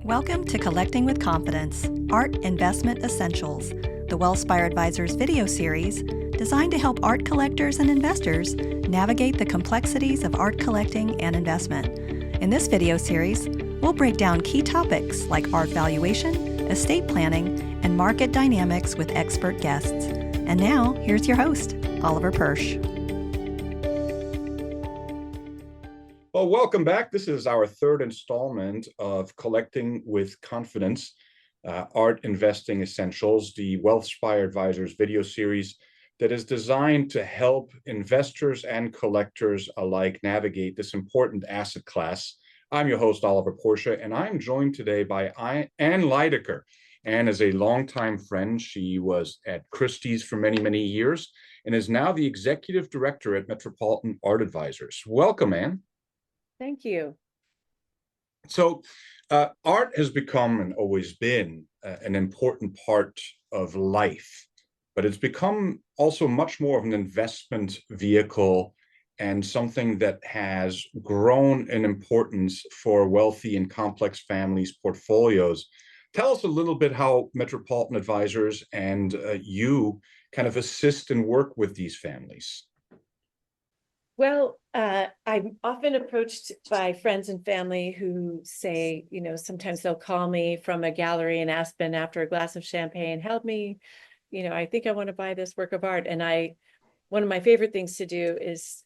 Welcome to Collecting with Confidence, Art Investment Essentials, the Wellspire Advisors video series designed to help art collectors and investors navigate the complexities of art collecting and investment. In this video series, we'll break down key topics like art valuation, estate planning, and market dynamics with expert guests. And now, here's your host, Oliver Pursche. Well, welcome back. This is our third installment of Collecting with Confidence, Art Investing Essentials, the Wellspire Advisors video series that is designed to help investors and collectors alike navigate this important asset class. I'm your host, Oliver Pursche, and I'm joined today by Ann Lydecker. Ann is a longtime friend. She was at Christie's for many, many years and is now the executive director at Metropolitan Art Advisors. Welcome, Ann. Thank you. So art has become and always been an important part of life, but it's become also much more of an investment vehicle and something that has grown in importance for wealthy and complex families' portfolios. Tell us a little bit how Metropolitan Advisors and you kind of assist and work with these families. Well, I'm often approached by friends and family who say, sometimes they'll call me from a gallery in Aspen after a glass of champagne, help me, I think I want to buy this work of art. And one of my favorite things to do is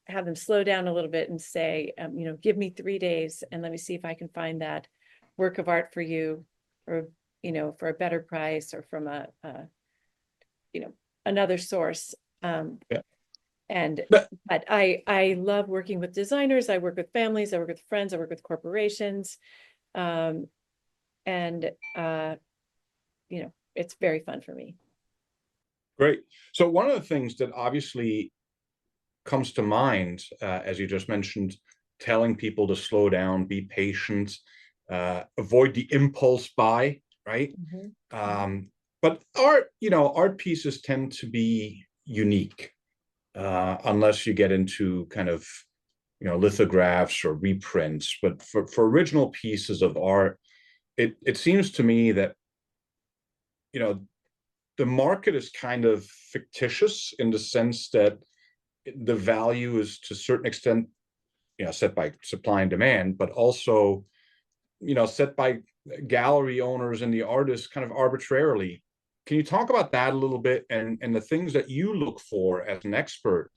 have them slow down a little bit and say, give me 3 days and let me see if I can find that work of art for you, or, for a better price, or from another source. Yeah. But I love working with designers. I work with families, I work with friends, I work with corporations. It's very fun for me. Great. So one of the things that obviously comes to mind, as you just mentioned, telling people to slow down, be patient, avoid the impulse buy, right? Mm-hmm. But art pieces tend to be unique. Unless you get into kind of, lithographs or reprints. But for original pieces of art, it seems to me that, the market is kind of fictitious in the sense that the value is to a certain extent, set by supply and demand, but also, set by gallery owners and the artists kind of arbitrarily. Can you talk about that a little bit and the things that you look for as an expert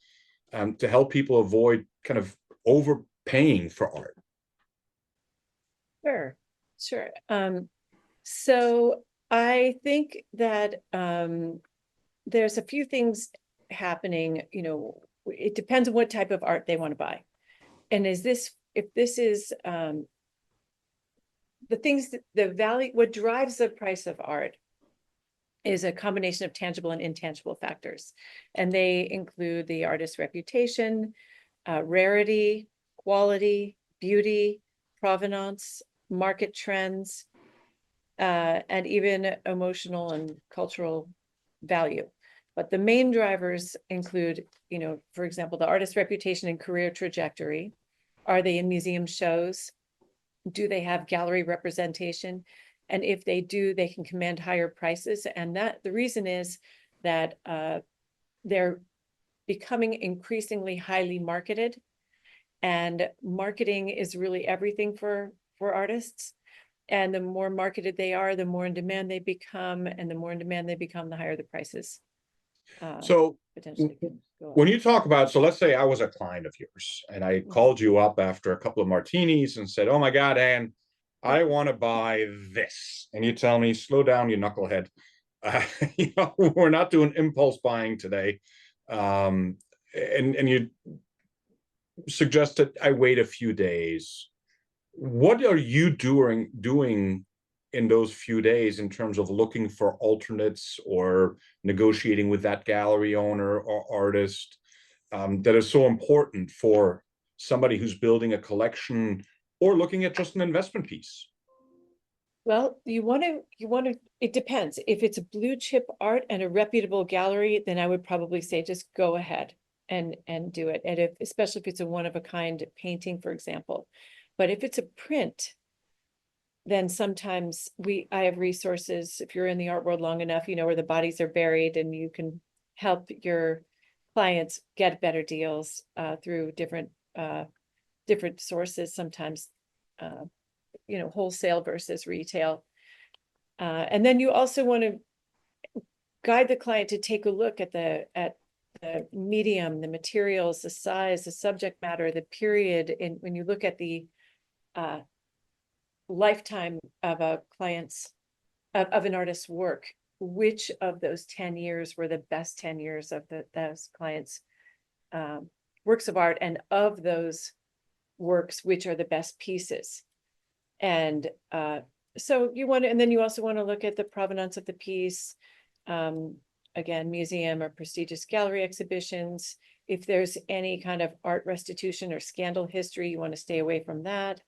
to help people avoid kind of overpaying for art? Sure. So I think that there's a few things happening. It depends on what type of art they want to buy. And if this is the things that the value, what drives the price of art is a combination of tangible and intangible factors. And they include the artist's reputation, rarity, quality, beauty, provenance, market trends, and even emotional and cultural value. But the main drivers include, for example, the artist's reputation and career trajectory. Are they in museum shows? Do they have gallery representation? And if they do, they can command higher prices. And that the reason is that they're becoming increasingly highly marketed. And marketing is really everything for artists. And the more marketed they are, the more in demand they become. And the more in demand they become, the higher the prices. So potentially when you talk about, so let's say I was a client of yours and I called you up after a couple of martinis and said, oh my God, Ann, I want to buy this. And you tell me, slow down, you knucklehead. We're not doing impulse buying today. And you suggested I wait a few days. What are you doing in those few days in terms of looking for alternates or negotiating with that gallery owner or artist that is so important for somebody who's building a collection or looking at just an investment piece? Well, you want to, it depends. If it's a blue chip art and a reputable gallery, then I would probably say just go ahead and do it. And especially if it's a one of a kind painting, for example. But if it's a print, then sometimes I have resources. If you're in the art world long enough, you know where the bodies are buried, and you can help your clients get better deals through different sources, sometimes wholesale versus retail. And then you also want to guide the client to take a look at the medium, the materials, the size, the subject matter, the period. And when you look at the lifetime of a client's of an artist's work, which of those 10 years were the best 10 years of those clients' works of art, and of those works, which are the best pieces. And so you want to, and then you also want to look at the provenance of the piece. Again, museum or prestigious gallery exhibitions. If there's any kind of art restitution or scandal history, you want to stay away from that.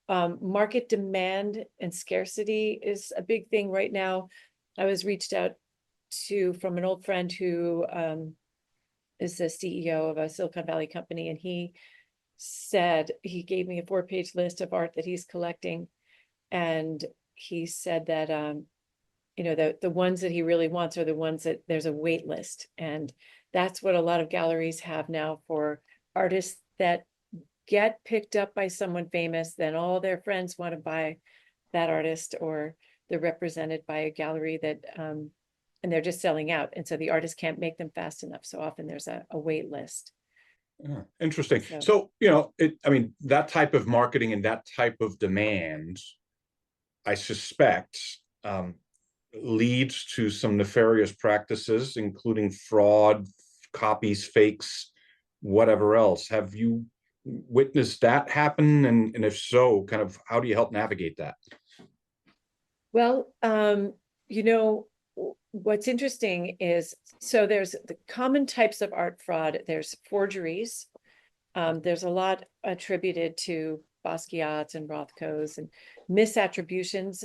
Market demand and scarcity is a big thing right now. I was reached out to from an old friend who is the CEO of a Silicon Valley company, and he said, he gave me a 4-page list of art that he's collecting, and he said that the ones that he really wants are the ones that there's a wait list. And that's what a lot of galleries have now for artists that get picked up by someone famous, then all their friends want to buy that artist, or they're represented by a gallery that and they're just selling out, and so the artist can't make them fast enough, so often there's a wait list. Interesting. So that type of marketing and that type of demand, I suspect, leads to some nefarious practices, including fraud, copies, fakes, whatever else. Have you witnessed that happen? And if so, kind of how do you help navigate that? Well, what's interesting is, so there's the common types of art fraud. There's forgeries. There's a lot attributed to Basquiat's and Rothko's, and misattributions.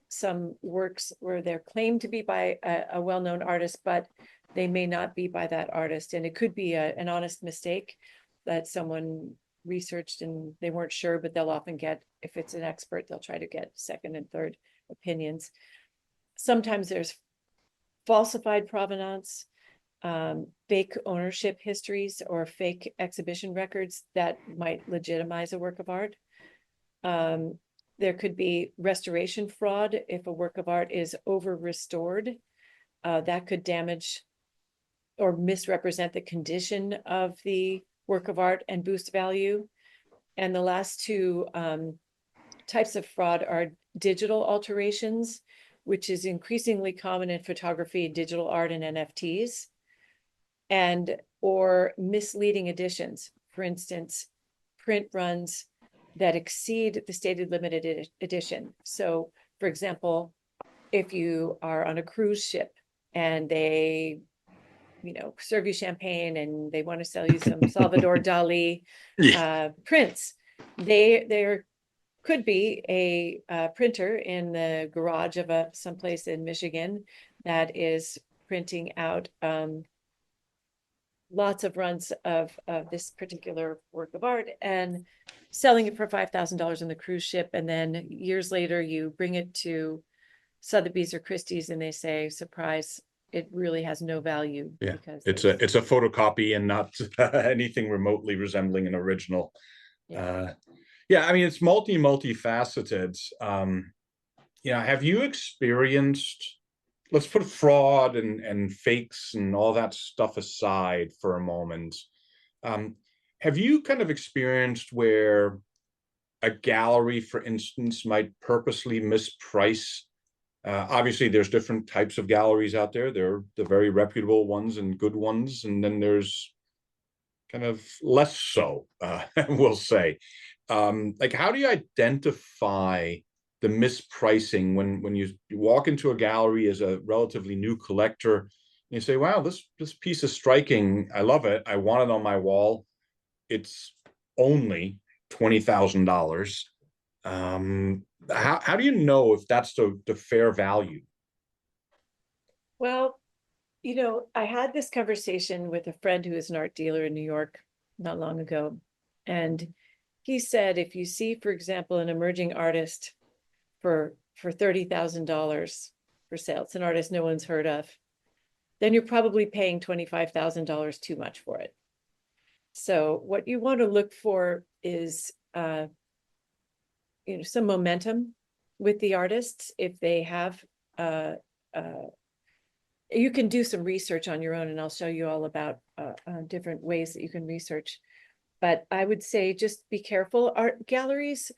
Some works where they're claimed to be by a well-known artist, but they may not be by that artist. And it could be an honest mistake that someone researched and they weren't sure, but they'll often get, if it's an expert, they'll try to get second and third opinions. Sometimes there's falsified provenance, fake ownership histories, or fake exhibition records that might legitimize a work of art. There could be restoration fraud. If a work of art is over restored, that could damage or misrepresent the condition of the work of art and boost value. And the last two types of fraud are digital alterations, which is increasingly common in photography, digital art, and NFTs, or misleading editions. For instance, print runs that exceed the stated limited edition. So, for example, if you are on a cruise ship and they, serve you champagne and they want to sell you some Salvador Dali prints, there could be a printer in the garage of someplace in Michigan that is printing out lots of runs of this particular work of art and selling it for $5,000 on the cruise ship. And then years later, you bring it to Sotheby's or Christie's and they say, surprise, it really has no value. Yeah, because it's a photocopy and not anything remotely resembling an original. Yeah. It's multifaceted. Have you experienced, let's put fraud and fakes and all that stuff aside for a moment. Have you kind of experienced where a gallery, for instance, might purposely misprice? Obviously, there's different types of galleries out there. There are the very reputable ones and good ones, and then there's kind of less so, we'll say. How do you identify the mispricing when you walk into a gallery as a relatively new collector and you say, wow, this piece is striking, I love it, I want it on my wall, it's only $20,000. How do you know if that's the fair value? Well, I had this conversation with a friend who is an art dealer in New York not long ago. And he said, if you see, for example, an emerging artist for $30,000 for sale. It's an artist no one's heard of. Then you're probably paying $25,000 too much for it. So what you want to look for is, some momentum with the artists. If they have, you can do some research on your own, and I'll show you all about different ways that you can research. But I would say just be careful. Art galleries,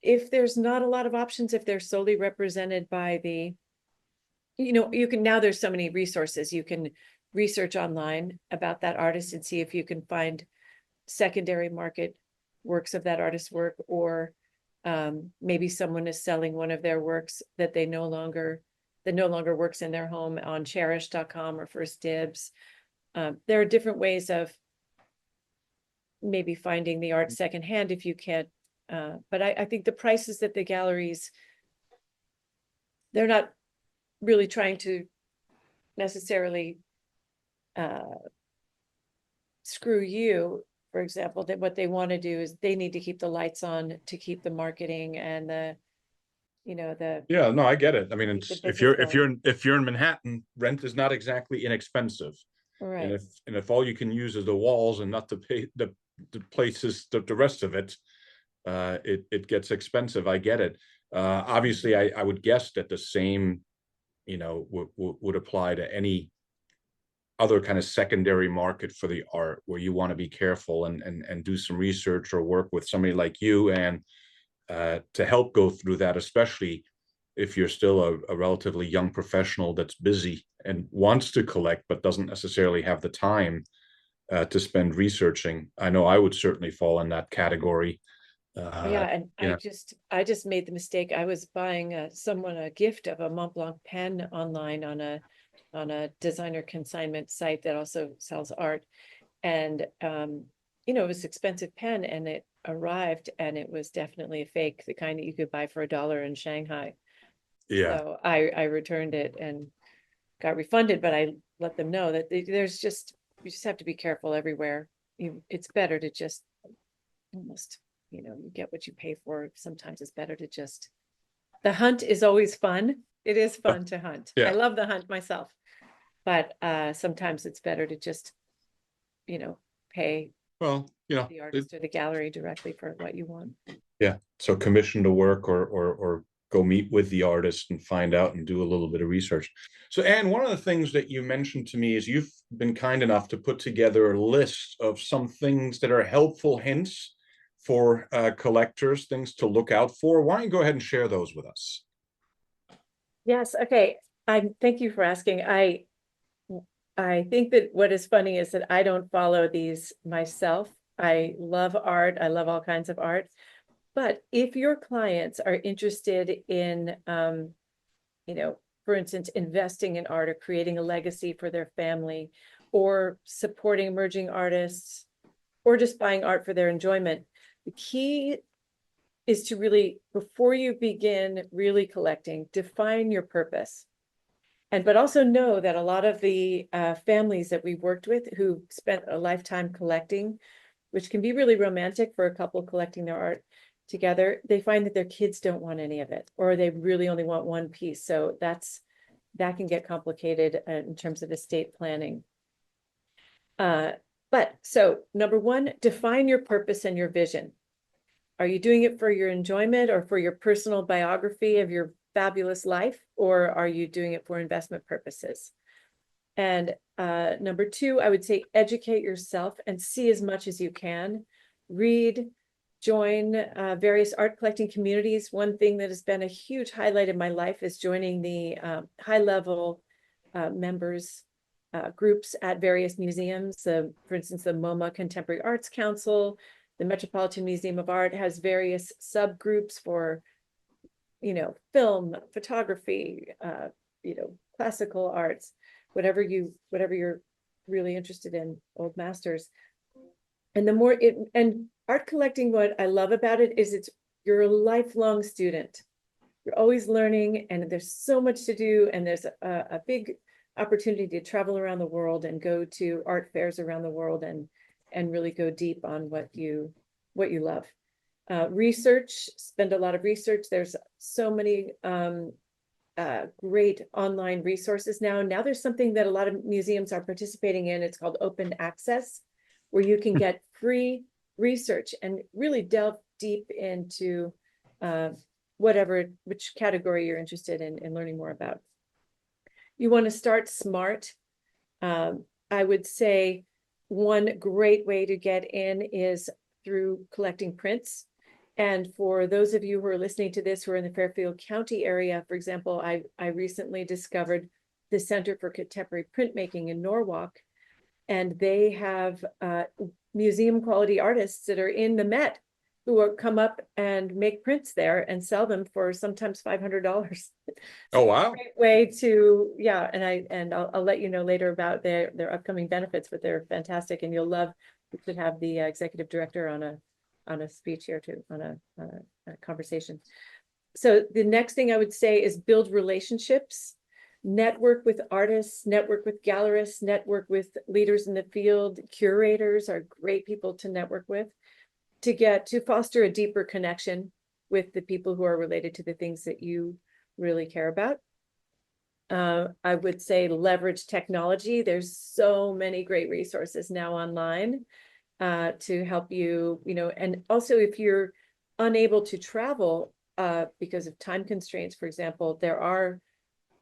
if there's not a lot of options, if they're solely represented by the, you can, now there's so many resources. You can research online about that artist and see if you can find secondary market works of that artist's work, or maybe someone is selling one of their works that no longer works in their home on cherish.com or First Dibs. There are different ways of maybe finding the art secondhand if you can't. But I think the prices that the galleries, they're not really trying to necessarily screw you. For example, that what they want to do is they need to keep the lights on to keep the marketing and the Yeah, no, I get it. I mean, keep the it's, business going. if you're in Manhattan, rent is not exactly inexpensive. Right. And if all you can use is the walls and not to pay the places, the rest of it, it gets expensive. I get it. Obviously, I would guess that the same, would apply to any other kind of secondary market for the art, where you want to be careful and do some research or work with somebody like you and to help go through that, especially if you're still a relatively young professional that's busy and wants to collect but doesn't necessarily have the time to spend researching. I know I would certainly fall in that category. Yeah, and I just made the mistake. I was buying someone a gift of a Mont Blanc pen online on a designer consignment site that also sells art, and it was an expensive pen, and it arrived and it was definitely a fake, the kind that you could buy for $1 in Shanghai. Yeah. So I returned it and got refunded, but I let them know that you just have to be careful everywhere. It's better to just almost, you get what you pay for. Sometimes it's better to just, the hunt is always fun. It is fun to hunt. Yeah. I love the hunt myself, but sometimes it's better to just, pay the artist or the gallery directly for what you want. Yeah. So commission to work or go meet with the artist and find out and do a little bit of research. So, Anne, one of the things that you mentioned to me is you've been kind enough to put together a list of some things that are helpful hints for collectors, things to look out for. Why don't you go ahead and share those with us? Yes. Okay. Thank you for asking. I think that what is funny is that I don't follow these myself. I love art. I love all kinds of art. But if your clients are interested in, for instance, investing in art or creating a legacy for their family, or supporting emerging artists, or just buying art for their enjoyment, the key is to really, before you begin really collecting, define your purpose. But also know that a lot of the families that we've worked with who spent a lifetime collecting, which can be really romantic for a couple collecting their art together, they find that their kids don't want any of it, or they really only want one piece. So that can get complicated in terms of estate planning. But so number one, define your purpose and your vision. Are you doing it for your enjoyment or for your personal biography of your fabulous life, or are you doing it for investment purposes? And number two, I would say educate yourself and see as much as you can. Read, join various art collecting communities. One thing that has been a huge highlight in my life is joining the high-level members groups at various museums. For instance, the MoMA Contemporary Arts Council, the Metropolitan Museum of Art has various subgroups for, film, photography, classical arts, whatever you're really interested in, old masters. And the more and art collecting, what I love about it is you're a lifelong student. You're always learning, and there's so much to do, and there's a big opportunity to travel around the world and go to art fairs around the world and really go deep on what you love. Research, spend a lot of research. There's so many great online resources now. Now there's something that a lot of museums are participating in. It's called open access, where you can get free research and really delve deep into which category you're interested in learning more about. You want to start smart. I would say one great way to get in is through collecting prints. And for those of you who are listening to this who are in the Fairfield County area, for example, I recently discovered the Center for Contemporary Printmaking in Norwalk, and they have museum quality artists that are in the Met who will come up and make prints there and sell them for sometimes $500. Oh, wow. Great way to, yeah, and I'll let you know later about their upcoming benefits, but they're fantastic, and you'll love. We should have the executive director on a speech here too, on a conversation. So the next thing I would say is build relationships, network with artists, network with gallerists, network with leaders in the field. Curators are great people to network with to foster a deeper connection with the people who are related to the things that you really care about. I would say leverage technology. There's so many great resources now online to help you, and also if you're unable to travel because of time constraints, for example, there are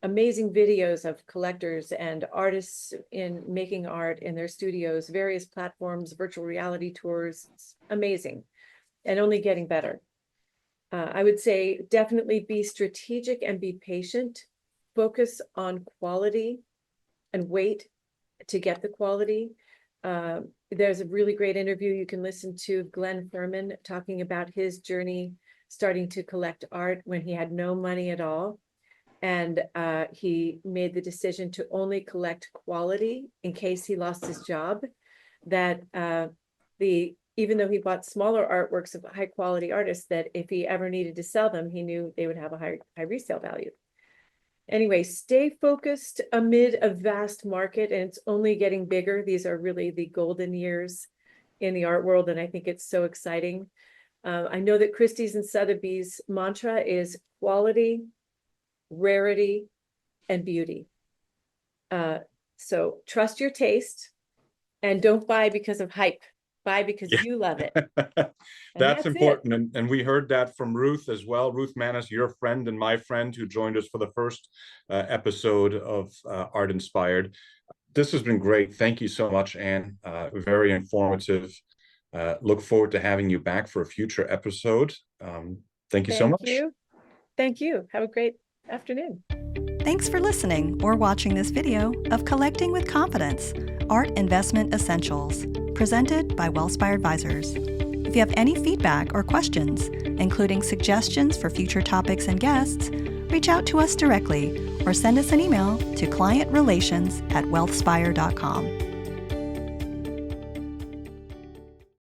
amazing videos of collectors and artists in making art in their studios, various platforms, virtual reality tours. It's amazing and only getting better. I would say definitely be strategic and be patient. Focus on quality and wait to get the quality. There's a really great interview you can listen to, Glenn Furman, talking about his journey starting to collect art when he had no money at all. And he made the decision to only collect quality in case he lost his job. That even though he bought smaller artworks of high quality artists, that if he ever needed to sell them, he knew they would have a high resale value. Anyway, stay focused amid a vast market, and it's only getting bigger. These are really the golden years in the art world, and I think it's so exciting. I know that Christie's and Sotheby's mantra is quality, rarity, and beauty. So trust your taste and don't buy because of hype. Buy because you love it. That's important. And we heard that from Ruth as well. Ruth Manis, your friend and my friend, who joined us for the first episode of Art Inspired. This has been great. Thank you so much, Ann. Very informative. Look forward to having you back for a future episode. Thank you so much. Thank you. Have a great afternoon. Thanks for listening or watching this video of Collecting with Confidence, Art Investment Essentials, presented by Wellspire Advisors. If you have any feedback or questions, including suggestions for future topics and guests, reach out to us directly or send us an email to clientrelations@wealthspire.com.